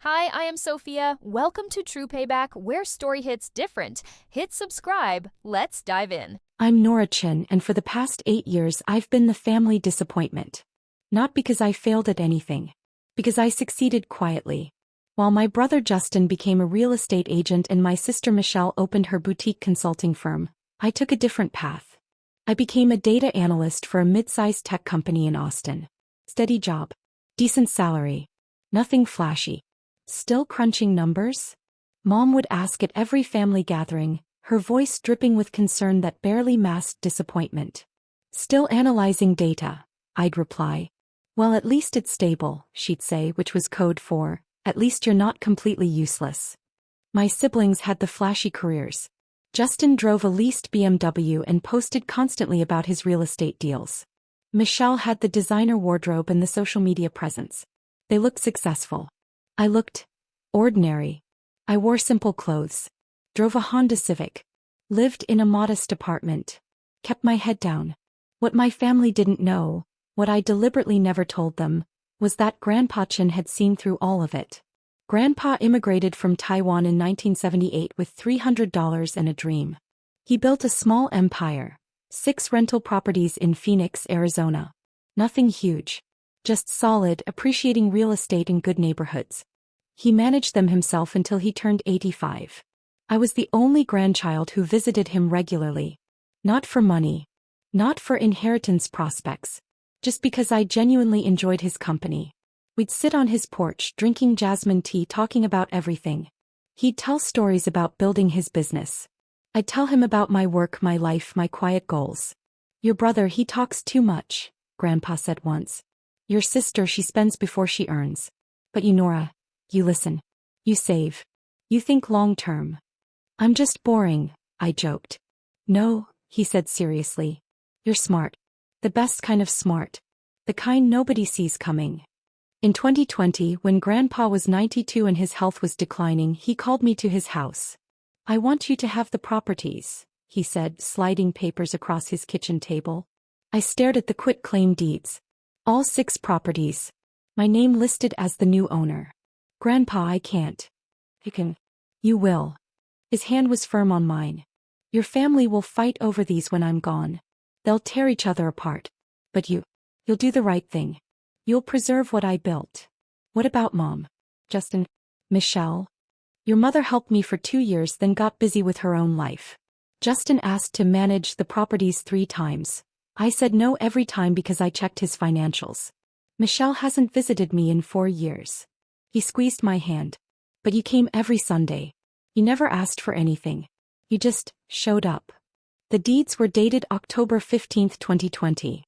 Hi, I am Sophia. Welcome to True Payback, where story hits different. Hit subscribe. Let's dive in. I'm Nora Chin, and for the past 8 years I've been the family disappointment. Not because I failed at anything. Because I succeeded quietly. While my brother Justin became a real estate agent and my sister Michelle opened her boutique consulting firm, I took a different path. I became a data analyst for a mid-sized tech company in Austin. Steady job. Decent salary. Nothing flashy. Still crunching numbers? Mom would ask at every family gathering, her voice dripping with concern that barely masked disappointment. Still analyzing data, I'd reply. Well, at least it's stable, she'd say, which was code for, at least you're not completely useless. My siblings had the flashy careers. Justin drove a leased BMW and posted constantly about his real estate deals. Michelle had the designer wardrobe and the social media presence. They looked successful. I looked ordinary. I wore simple clothes, drove a Honda Civic, lived in a modest apartment, kept my head down. What my family didn't know, what I deliberately never told them, was that Grandpa Chin had seen through all of it. Grandpa immigrated from Taiwan in 1978 with $300 and a dream. He built a small empire, 6 rental properties in Phoenix, Arizona. Nothing huge. Just solid, appreciating real estate in good neighborhoods. He managed them himself until he turned 85. I was the only grandchild who visited him regularly. Not for money. Not for inheritance prospects. Just because I genuinely enjoyed his company. We'd sit on his porch drinking jasmine tea talking about everything. He'd tell stories about building his business. I'd tell him about my work, my life, my quiet goals. Your brother, he talks too much, Grandpa said once. Your sister, she spends before she earns. But you, Nora, you listen. You save. You think long term. I'm just boring, I joked. No, he said seriously. You're smart. The best kind of smart. The kind nobody sees coming. In 2020, when Grandpa was 92 and his health was declining, he called me to his house. I want you to have the properties, he said, sliding papers across his kitchen table. I stared at the quitclaim deeds. All 6 properties. My name listed as the new owner. Grandpa, I can't. You can. You will. His hand was firm on mine. Your family will fight over these when I'm gone. They'll tear each other apart. But you'll do the right thing. You'll preserve what I built. What about Mom? Justin? Michelle? Your mother helped me for 2 years, then got busy with her own life. Justin asked to manage the properties 3 times. I said no every time because I checked his financials. Michelle hasn't visited me in 4 years. He squeezed my hand. But you came every Sunday. You never asked for anything. You just showed up. The deeds were dated October 15, 2020.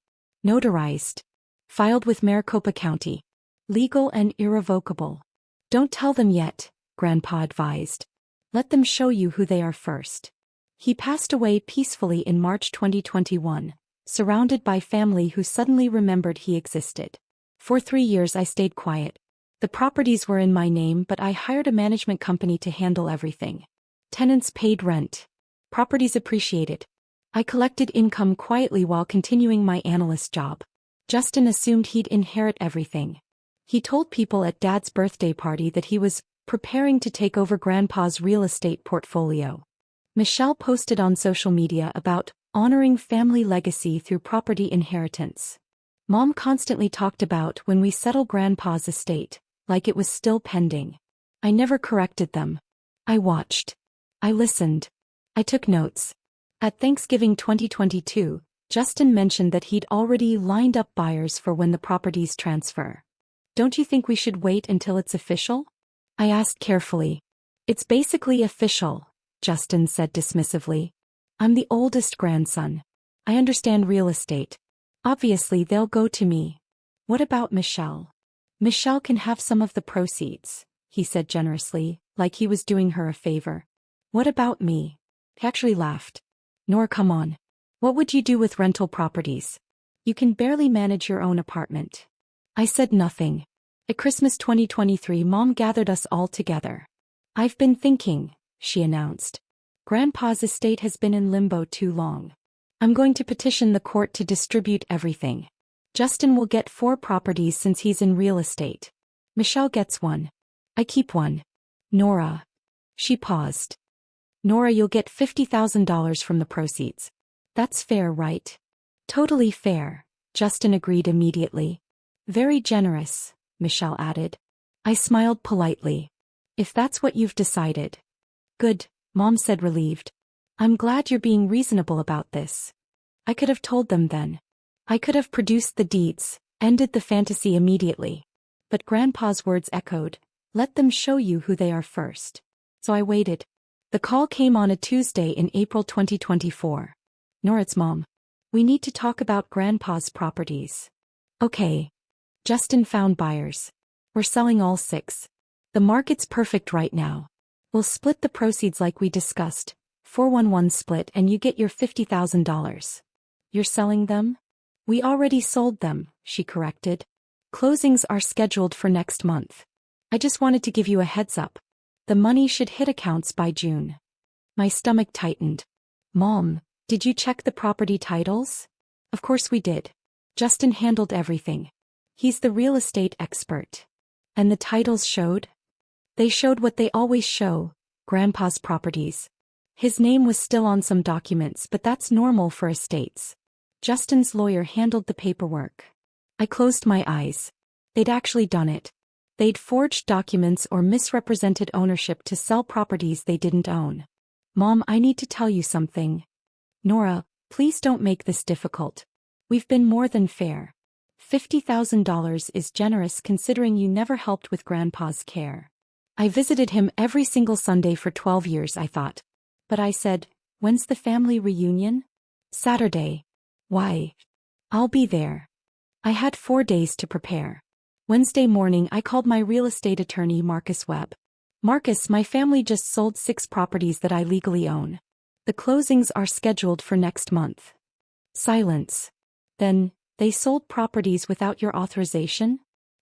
Notarized. Filed with Maricopa County. Legal and irrevocable. Don't tell them yet, Grandpa advised. Let them show you who they are first. He passed away peacefully in March 2021. Surrounded by family who suddenly remembered he existed. For 3 years I stayed quiet. The properties were in my name, but I hired a management company to handle everything. Tenants paid rent. Properties appreciated. I collected income quietly while continuing my analyst job. Justin assumed he'd inherit everything. He told people at Dad's birthday party that he was preparing to take over Grandpa's real estate portfolio. Michelle posted on social media about honoring family legacy through property inheritance. Mom constantly talked about when we settle Grandpa's estate, like it was still pending. I never corrected them. I watched. I listened. I took notes. At Thanksgiving 2022, Justin mentioned that he'd already lined up buyers for when the properties transfer. Don't you think we should wait until it's official? I asked carefully. It's basically official, Justin said dismissively. I'm the oldest grandson. I understand real estate. Obviously they'll go to me. What about Michelle? Michelle can have some of the proceeds, he said generously, like he was doing her a favor. What about me? He actually laughed. Nor, come on. What would you do with rental properties? You can barely manage your own apartment. I said nothing. At Christmas 2023, Mom gathered us all together. I've been thinking, she announced. Grandpa's estate has been in limbo too long. I'm going to petition the court to distribute everything. Justin will get 4 properties since he's in real estate. Michelle gets 1. I keep one. Nora. She paused. Nora, you'll get $50,000 from the proceeds. That's fair, right? Totally fair, Justin agreed immediately. Very generous, Michelle added. I smiled politely. If that's what you've decided. Good, Mom said relieved. I'm glad you're being reasonable about this. I could have told them then. I could have produced the deeds, ended the fantasy immediately. But Grandpa's words echoed, let them show you who they are first. So I waited. The call came on a Tuesday in April 2024. Nora's mom. We need to talk about Grandpa's properties. Okay. Justin found buyers. We're selling all 6. The market's perfect right now. We'll split the proceeds like we discussed. 4-1-1 split and you get your $50,000. You're selling them? We already sold them, she corrected. Closings are scheduled for next month. I just wanted to give you a heads up. The money should hit accounts by June. My stomach tightened. Mom, did you check the property titles? Of course we did. Justin handled everything. He's the real estate expert. And the titles showed? They showed what they always show, Grandpa's properties. His name was still on some documents, but that's normal for estates. Justin's lawyer handled the paperwork. I closed my eyes. They'd actually done it. They'd forged documents or misrepresented ownership to sell properties they didn't own. Mom, I need to tell you something. Nora, please don't make this difficult. We've been more than fair. $50,000 is generous considering you never helped with Grandpa's care. I visited him every single Sunday for 12 years, I thought. But I said, when's the family reunion? Saturday. Why? I'll be there. I had 4 days to prepare. Wednesday morning I called my real estate attorney Marcus Webb. Marcus, my family just sold 6 properties that I legally own. The closings are scheduled for next month. Silence. Then, they sold properties without your authorization?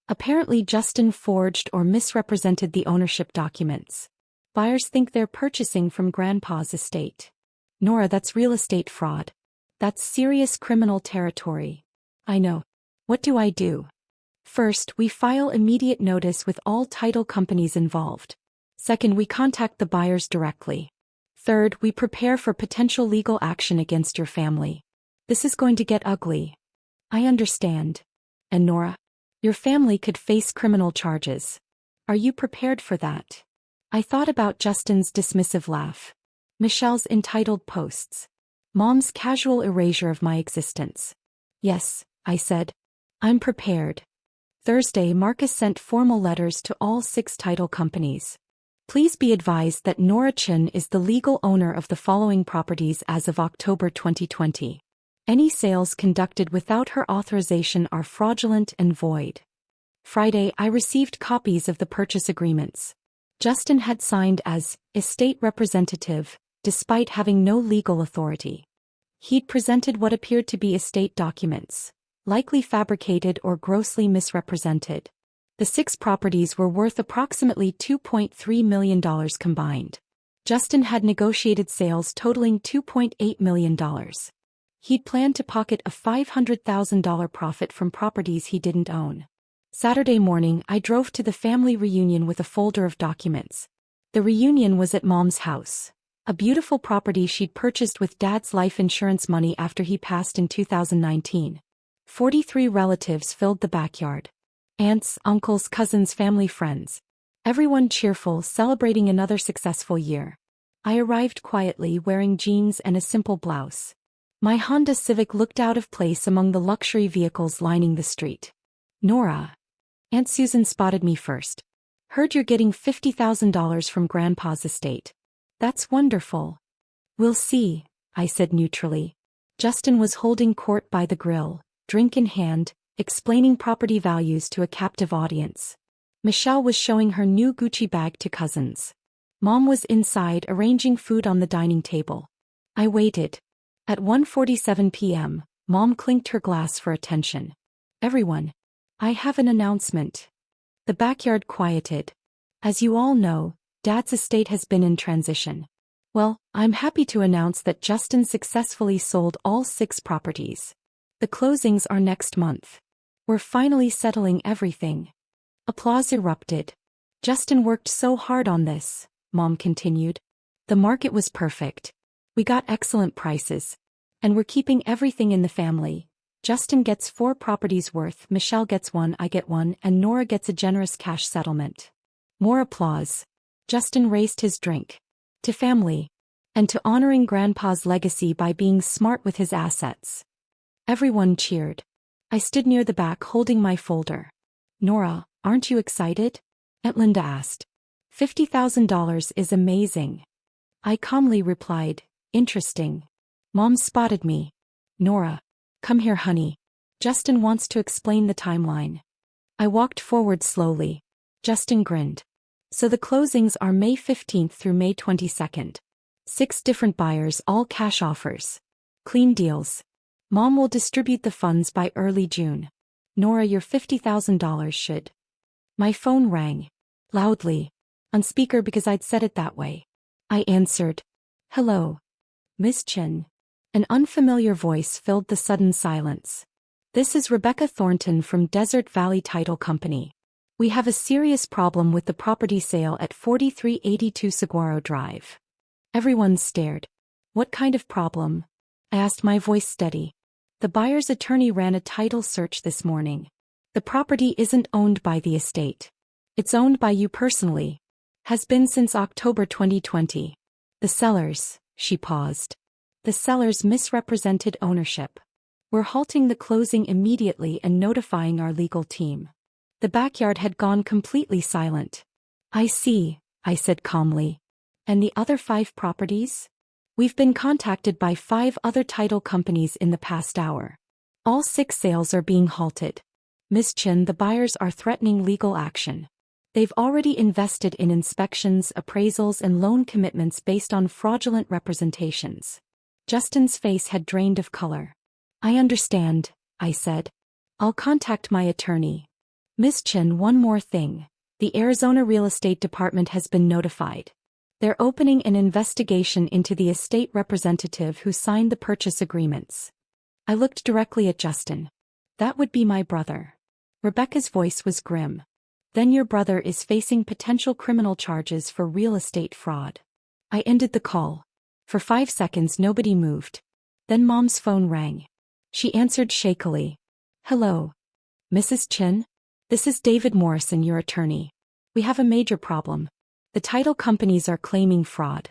Apparently Justin forged or misrepresented the ownership documents. Buyers think they're purchasing from Grandpa's estate. Nora, that's real estate fraud. That's serious criminal territory. I know. What do I do? First, we file immediate notice with all title companies involved. Second, we contact the buyers directly. Third, we prepare for potential legal action against your family. This is going to get ugly. I understand. And Nora, your family could face criminal charges. Are you prepared for that? I thought about Justin's dismissive laugh. Michelle's entitled posts. Mom's casual erasure of my existence. Yes, I said. I'm prepared. Thursday, Marcus sent formal letters to all 6 title companies. Please be advised that Nora Chin is the legal owner of the following properties as of October 2020. Any sales conducted without her authorization are fraudulent and void. Friday, I received copies of the purchase agreements. Justin had signed as estate representative, despite having no legal authority. He'd presented what appeared to be estate documents, likely fabricated or grossly misrepresented. The 6 properties were worth approximately $2.3 million combined. Justin had negotiated sales totaling $2.8 million. He'd planned to pocket a $500,000 profit from properties he didn't own. Saturday morning, I drove to the family reunion with a folder of documents. The reunion was at Mom's house, a beautiful property she'd purchased with Dad's life insurance money after he passed in 2019. 43 relatives filled the backyard. Aunts, uncles, cousins, family, friends. Everyone cheerful, celebrating another successful year. I arrived quietly, wearing jeans and a simple blouse. My Honda Civic looked out of place among the luxury vehicles lining the street. Nora. Aunt Susan spotted me first. Heard you're getting $50,000 from Grandpa's estate. That's wonderful. We'll see, I said neutrally. Justin was holding court by the grill, drink in hand, explaining property values to a captive audience. Michelle was showing her new Gucci bag to cousins. Mom was inside arranging food on the dining table. I waited. At 1:47 p.m., Mom clinked her glass for attention. Everyone. I have an announcement. The backyard quieted. As you all know, Dad's estate has been in transition. Well, I'm happy to announce that Justin successfully sold all 6 properties. The closings are next month. We're finally settling everything. Applause erupted. Justin worked so hard on this, Mom continued. The market was perfect. We got excellent prices. And we're keeping everything in the family. Justin gets 4 properties worth, Michelle gets 1, I get 1, and Nora gets a generous cash settlement. More applause. Justin raised his drink. To family. And to honoring Grandpa's legacy by being smart with his assets. Everyone cheered. I stood near the back holding my folder. Nora, aren't you excited? Aunt Linda asked. $50,000 is amazing. I calmly replied, interesting. Mom spotted me. Nora. Come here, honey. Justin wants to explain the timeline. I walked forward slowly. Justin grinned. So the closings are May 15th through May 22nd. 6 different buyers, all cash offers. Clean deals. Mom will distribute the funds by early June. Nora, your $50,000 should. My phone rang. Loudly. On speaker because I'd said it that way. I answered. Hello. Miss Chin. An unfamiliar voice filled the sudden silence. This is Rebecca Thornton from Desert Valley Title Company. We have a serious problem with the property sale at 4382 Saguaro Drive. Everyone stared. What kind of problem? I asked, my voice steady. The buyer's attorney ran a title search this morning. The property isn't owned by the estate. It's owned by you personally. Has been since October 2020. The sellers, she paused. The sellers misrepresented ownership. We're halting the closing immediately and notifying our legal team. The backyard had gone completely silent. I see, I said calmly. And the other 5 properties? We've been contacted by 5 other title companies in the past hour. All 6 sales are being halted. Miss Chin, the buyers are threatening legal action. They've already invested in inspections, appraisals, and loan commitments based on fraudulent representations. Justin's face had drained of color. I understand, I said. I'll contact my attorney. Miss Chin, one more thing. The Arizona Real Estate Department has been notified. They're opening an investigation into the estate representative who signed the purchase agreements. I looked directly at Justin. That would be my brother. Rebecca's voice was grim. Then your brother is facing potential criminal charges for real estate fraud. I ended the call. For 5 seconds nobody moved. Then Mom's phone rang. She answered shakily. Hello. Mrs. Chin? This is David Morrison, your attorney. We have a major problem. The title companies are claiming fraud.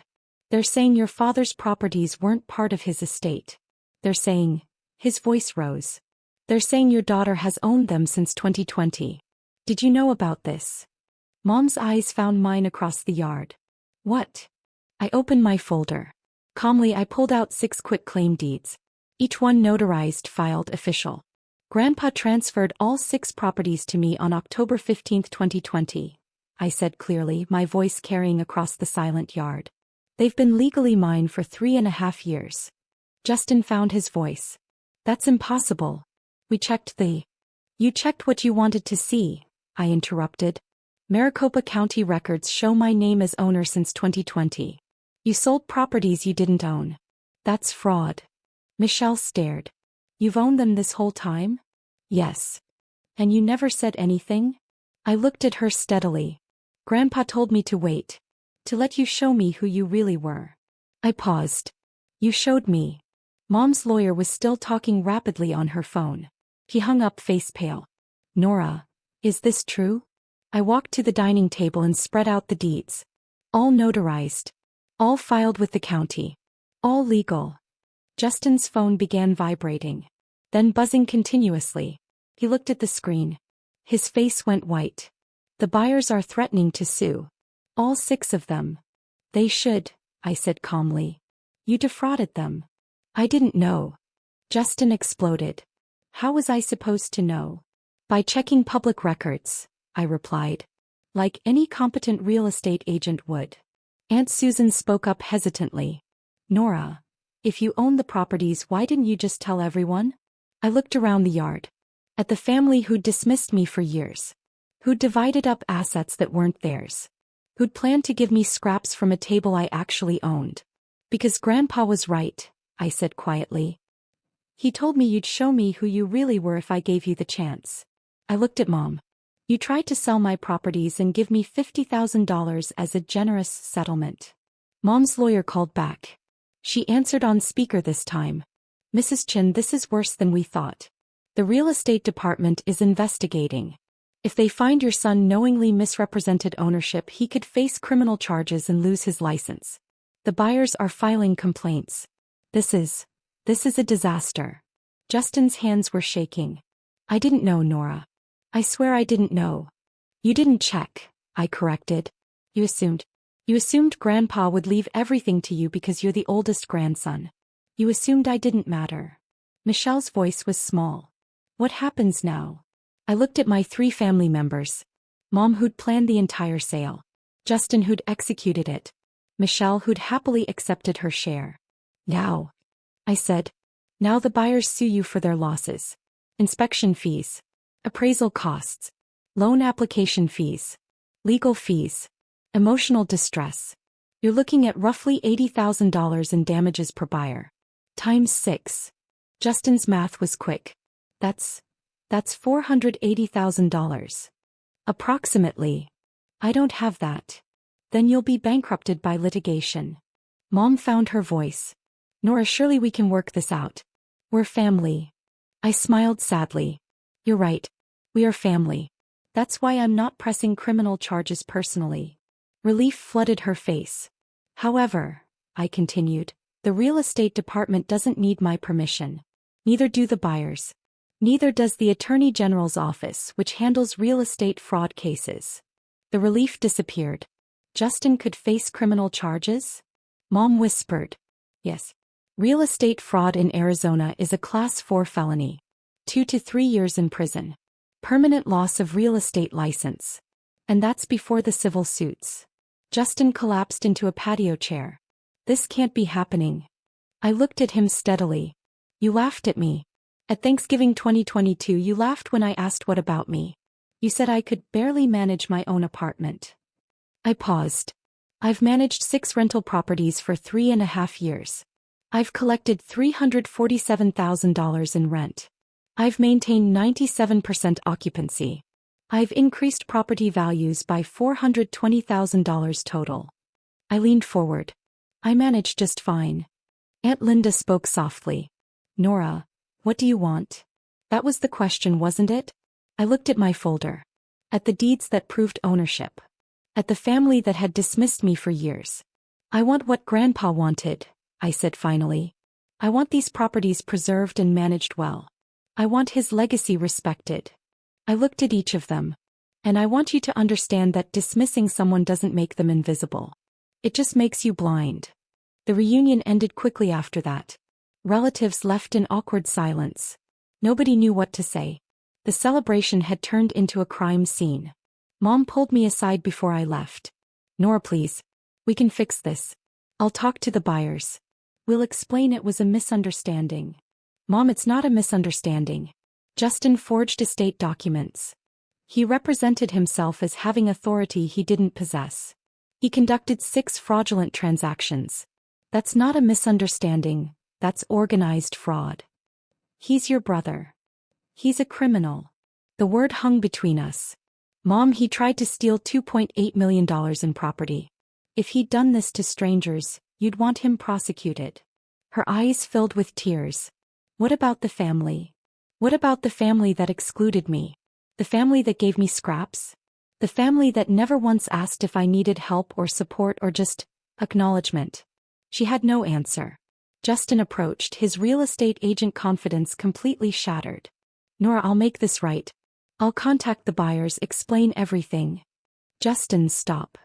They're saying your father's properties weren't part of his estate. They're saying, his voice rose. They're saying your daughter has owned them since 2020. Did you know about this? Mom's eyes found mine across the yard. What? I opened my folder. Calmly I pulled out 6 quitclaim deeds. Each one notarized, filed, official. Grandpa transferred all 6 properties to me on October 15, 2020. I said clearly, my voice carrying across the silent yard. They've been legally mine for 3.5 years. Justin found his voice. That's impossible. We checked the... You checked what you wanted to see, I interrupted. Maricopa County records show my name as owner since 2020. You sold properties you didn't own. That's fraud. Michelle stared. You've owned them this whole time? Yes. And you never said anything? I looked at her steadily. Grandpa told me to wait. To let you show me who you really were. I paused. You showed me. Mom's lawyer was still talking rapidly on her phone. He hung up, face pale. Nora, is this true? I walked to the dining table and spread out the deeds. All notarized. All filed with the county. All legal. Justin's phone began vibrating. Then buzzing continuously. He looked at the screen. His face went white. The buyers are threatening to sue. All 6 of them. They should, I said calmly. You defrauded them. I didn't know. Justin exploded. How was I supposed to know? By checking public records, I replied. Like any competent real estate agent would. Aunt Susan spoke up hesitantly. Nora, if you own the properties, why didn't you just tell everyone? I looked around the yard. At the family who'd dismissed me for years. Who'd divided up assets that weren't theirs. Who'd planned to give me scraps from a table I actually owned. Because Grandpa was right, I said quietly. He told me you'd show me who you really were if I gave you the chance. I looked at Mom. You tried to sell my properties and give me $50,000 as a generous settlement. Mom's lawyer called back. She answered on speaker this time. Mrs. Chin, this is worse than we thought. The real estate department is investigating. If they find your son knowingly misrepresented ownership, he could face criminal charges and lose his license. The buyers are filing complaints. This is a disaster. Justin's hands were shaking. I didn't know, Nora. I swear I didn't know. You didn't check, I corrected. You assumed Grandpa would leave everything to you because you're the oldest grandson. You assumed I didn't matter. Michelle's voice was small. What happens now? I looked at my 3 family members. Mom, who'd planned the entire sale. Justin, who'd executed it. Michelle, who'd happily accepted her share. Now, I said, now the buyers sue you for their losses. Inspection fees. Appraisal costs. Loan application fees. Legal fees. Emotional distress. You're looking at roughly $80,000 in damages per buyer. Times 6. Justin's math was quick. That's $480,000. Approximately. I don't have that. Then you'll be bankrupted by litigation. Mom found her voice. Nora, surely we can work this out. We're family. I smiled sadly. You're right. We are family. That's why I'm not pressing criminal charges personally. Relief flooded her face. However, I continued, the real estate department doesn't need my permission. Neither do the buyers. Neither does the Attorney General's office, which handles real estate fraud cases. The relief disappeared. Justin could face criminal charges? Mom whispered. Yes. Real estate fraud in Arizona is a Class 4 felony. 2 to 3 years in prison. Permanent loss of real estate license. And that's before the civil suits. Justin collapsed into a patio chair. This can't be happening. I looked at him steadily. You laughed at me. At Thanksgiving 2022, you laughed when I asked what about me. You said I could barely manage my own apartment. I paused. I've managed 6 rental properties for 3.5 years. I've collected $347,000 in rent. I've maintained 97% occupancy. I've increased property values by $420,000 total. I leaned forward. I managed just fine. Aunt Linda spoke softly. Nora, what do you want? That was the question, wasn't it? I looked at my folder. At the deeds that proved ownership. At the family that had dismissed me for years. I want what Grandpa wanted, I said finally. I want these properties preserved and managed well. I want his legacy respected. I looked at each of them. And I want you to understand that dismissing someone doesn't make them invisible. It just makes you blind. The reunion ended quickly after that. Relatives left in awkward silence. Nobody knew what to say. The celebration had turned into a crime scene. Mom pulled me aside before I left. Nora, please. We can fix this. I'll talk to the buyers. We'll explain it was a misunderstanding. Mom, it's not a misunderstanding. Justin forged estate documents. He represented himself as having authority he didn't possess. He conducted 6 fraudulent transactions. That's not a misunderstanding, that's organized fraud. He's your brother. He's a criminal. The word hung between us. Mom, he tried to steal $2.8 million in property. If he'd done this to strangers, you'd want him prosecuted. Her eyes filled with tears. What about the family? What about the family that excluded me? The family that gave me scraps? The family that never once asked if I needed help or support or just acknowledgement? She had no answer. Justin approached, his real estate agent confidence completely shattered. Nora, I'll make this right. I'll contact the buyers, explain everything. Justin, stop.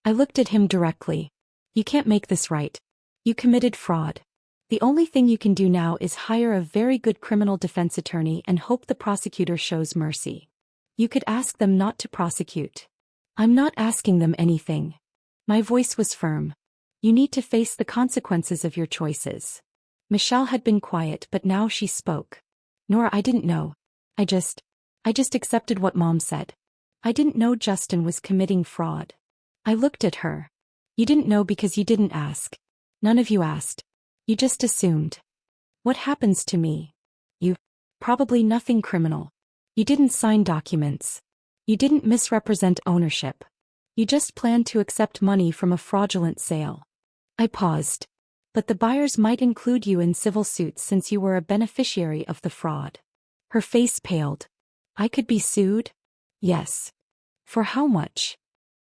I looked at him directly. You can't make this right. You committed fraud. The only thing you can do now is hire a very good criminal defense attorney and hope the prosecutor shows mercy. You could ask them not to prosecute. I'm not asking them anything. My voice was firm. You need to face the consequences of your choices. Michelle had been quiet, but now she spoke. Nora, I didn't know. I just accepted what Mom said. I didn't know Justin was committing fraud. I looked at her. You didn't know because you didn't ask. None of you asked. You just assumed. What happens to me? You. Probably nothing criminal. You didn't sign documents. You didn't misrepresent ownership. You just planned to accept money from a fraudulent sale. I paused. But the buyers might include you in civil suits since you were a beneficiary of the fraud. Her face paled. I could be sued? Yes. For how much?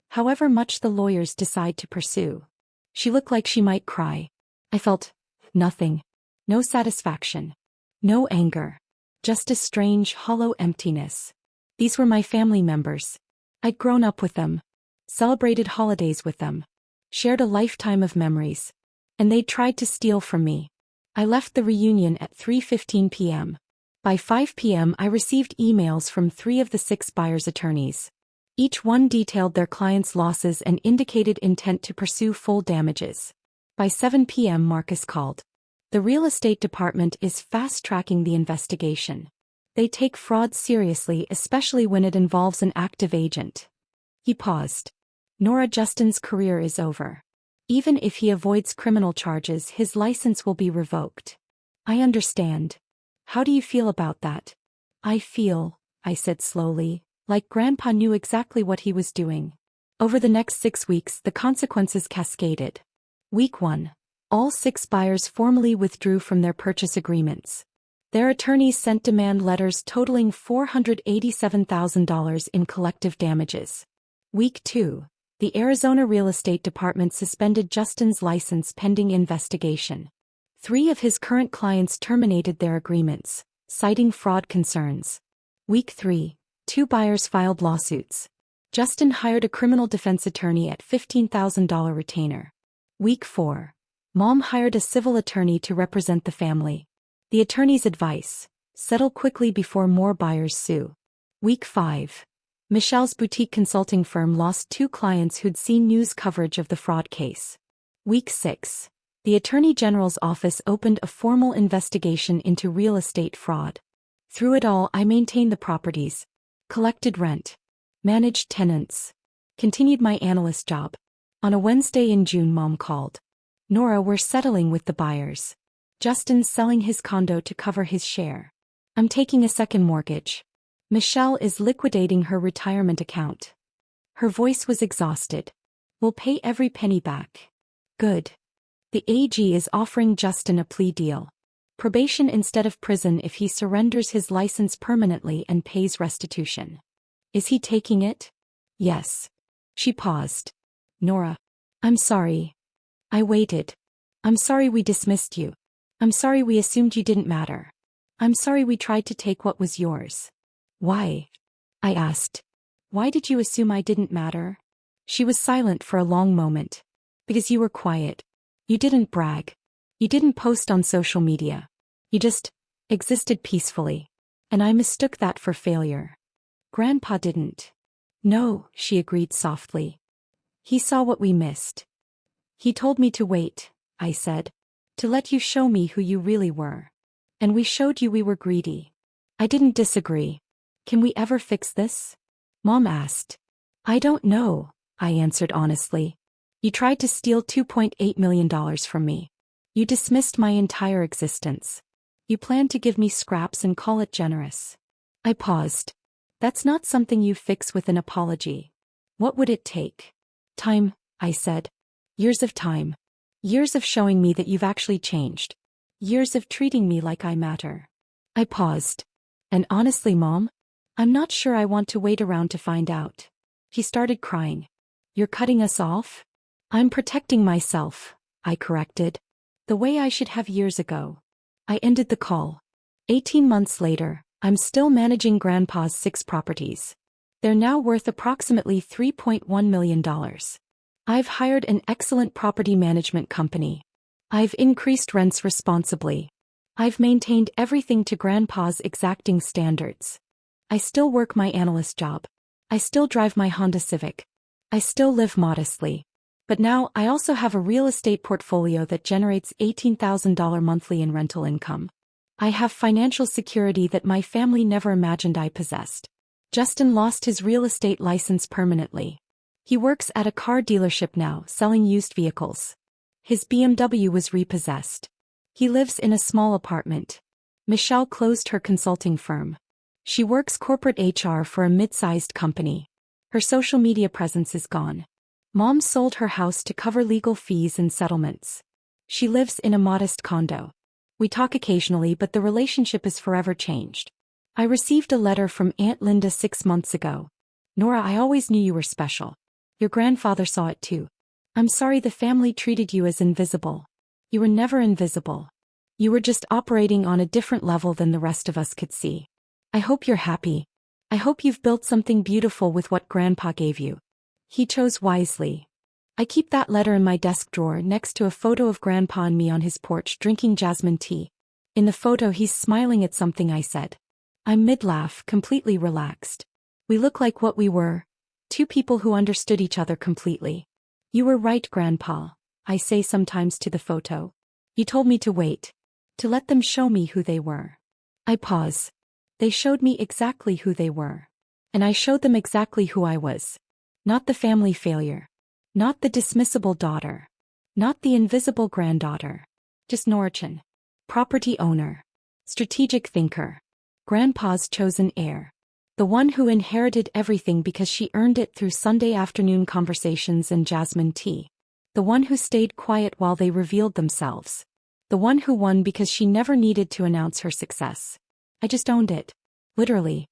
However much the lawyers decide to pursue. She looked like she might cry. I felt nothing. No satisfaction. No anger. Just a strange, hollow emptiness. These were my family members. I'd grown up with them. Celebrated holidays with them. Shared a lifetime of memories. And they'd tried to steal from me. I left the reunion at 3:15 p.m. By 5 p.m. I received emails from 3 of the 6 buyers' attorneys. Each one detailed their clients' losses and indicated intent to pursue full damages. By 7 p.m. Marcus called. The real estate department is fast-tracking the investigation. They take fraud seriously, especially when it involves an active agent. He paused. Nora, Justin's career is over. Even if he avoids criminal charges, his license will be revoked. I understand. How do you feel about that? I feel, I said slowly, like Grandpa knew exactly what he was doing. Over the next 6 weeks, the consequences cascaded. Week 1. All 6 buyers formally withdrew from their purchase agreements. Their attorneys sent demand letters totaling $487,000 in collective damages. Week 2. The Arizona Real Estate Department suspended Justin's license pending investigation. 3 of his current clients terminated their agreements, citing fraud concerns. Week 3. 2 buyers filed lawsuits. Justin hired a criminal defense attorney at $15,000 retainer. Week 4. Mom hired a civil attorney to represent the family. The attorney's advice: settle quickly before more buyers sue. Week 5. Michelle's boutique consulting firm lost 2 clients who'd seen news coverage of the fraud case. Week 6. The Attorney General's office opened a formal investigation into real estate fraud. Through it all, I maintained the properties, collected rent, managed tenants, continued my analyst job. On a Wednesday in June, Mom called. Nora, we're settling with the buyers. Justin's selling his condo to cover his share. I'm taking a second mortgage. Michelle is liquidating her retirement account. Her voice was exhausted. We'll pay every penny back. Good. The AG is offering Justin a plea deal. Probation instead of prison if he surrenders his license permanently and pays restitution. Is he taking it? Yes. She paused. Nora. I'm sorry. I waited. I'm sorry we dismissed you. I'm sorry we assumed you didn't matter. I'm sorry we tried to take what was yours. Why? I asked. Why did you assume I didn't matter? She was silent for a long moment. Because you were quiet. You didn't brag. You didn't post on social media. You just existed peacefully. And I mistook that for failure. Grandpa didn't. No, she agreed softly. He saw what we missed. He told me to wait, I said. To let you show me who you really were. And we showed you we were greedy. I didn't disagree. Can we ever fix this? Mom asked. I don't know, I answered honestly. You tried to steal $2.8 million from me. You dismissed my entire existence. You planned to give me scraps and call it generous. I paused. That's not something you fix with an apology. What would it take? Time, I said. Years of time. Years of showing me that you've actually changed. Years of treating me like I matter. I paused. And honestly, Mom, I'm not sure I want to wait around to find out. He started crying. You're cutting us off? I'm protecting myself, I corrected. The way I should have years ago. I ended the call. 18 months later, I'm still managing Grandpa's 6 properties. They're now worth approximately $3.1 million. I've hired an excellent property management company. I've increased rents responsibly. I've maintained everything to Grandpa's exacting standards. I still work my analyst job. I still drive my Honda Civic. I still live modestly. But now I also have a real estate portfolio that generates $18,000 monthly in rental income. I have financial security that my family never imagined I possessed. Justin lost his real estate license permanently. He works at a car dealership now, selling used vehicles. His BMW was repossessed. He lives in a small apartment. Michelle closed her consulting firm. She works corporate HR for a mid-sized company. Her social media presence is gone. Mom sold her house to cover legal fees and settlements. She lives in a modest condo. We talk occasionally, but the relationship is forever changed. I received a letter from Aunt Linda 6 months ago. Nora, I always knew you were special. Your grandfather saw it too. I'm sorry the family treated you as invisible. You were never invisible. You were just operating on a different level than the rest of us could see. I hope you're happy. I hope you've built something beautiful with what Grandpa gave you. He chose wisely. I keep that letter in my desk drawer next to a photo of Grandpa and me on his porch drinking jasmine tea. In the photo he's smiling at something I said. I'm mid-laugh, completely relaxed. We look like what we were. Two people who understood each other completely. You were right, Grandpa, I say sometimes to the photo. You told me to wait. To let them show me who they were. I pause. They showed me exactly who they were. And I showed them exactly who I was. Not the family failure. Not the dismissible daughter. Not the invisible granddaughter. Just Norachin. Property owner. Strategic thinker. Grandpa's chosen heir. The one who inherited everything because she earned it through Sunday afternoon conversations and jasmine tea. The one who stayed quiet while they revealed themselves. The one who won because she never needed to announce her success. I just owned it. Literally.